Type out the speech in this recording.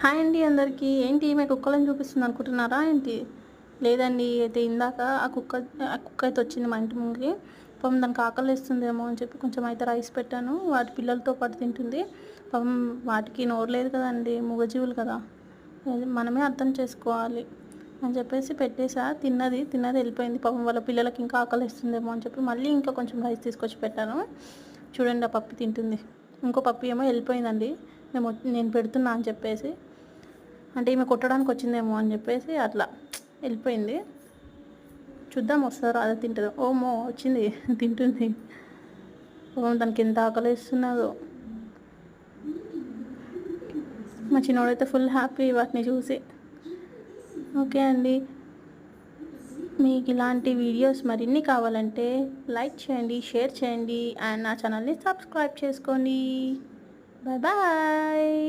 Hi అండి అందరికీ. ఏంటి ఈమె కుక్కలను చూపిస్తుంది అనుకుంటున్నారా ఏంటి? లేదండి. అయితే ఇందాక ఆ కుక్క అయితే వచ్చింది మా ఇంటి ముందుకి. పాపం దానికి ఆకలేస్తుందేమో అని చెప్పి కొంచెం అయితే రైస్ పెట్టాను. వాటి పిల్లలతో పాటు తింటుంది. పాపం వాటికి నోరు లేదు కదండి, మూగజీవులు కదా, అది మనమే అర్థం చేసుకోవాలి అని చెప్పేసి పెట్టేసా. తిన్నది వెళ్ళిపోయింది. పాపం వాళ్ళ పిల్లలకి ఇంకా ఆకలేస్తుందేమో అని చెప్పి మళ్ళీ ఇంకా కొంచెం రైస్ తీసుకొచ్చి పెట్టాను. చూడండి, ఆ పప్పి తింటుంది. ఇంకో పప్పి ఏమో వెళ్ళిపోయిందండి. నేను పెడుతున్నా అని చెప్పేసి, అంటే ఈమె కొట్టడానికి వచ్చిందేమో అని చెప్పేసి అట్లా వెళ్ళిపోయింది. చూద్దాం వస్తారో అదే తింటుందో. ఓమో వచ్చింది, తింటుంది. ఓ దానికి ఎంత ఆకలిస్తున్నదో. మా చిన్నోడైతే ఫుల్ హ్యాపీ వాటిని చూసి. ఓకే అండి, మీకు ఇలాంటి వీడియోస్ మరిన్ని కావాలంటే లైక్ చేయండి, షేర్ చేయండి అండ్ నా ఛానల్ని సబ్స్క్రైబ్ చేసుకోండి. Bye bye.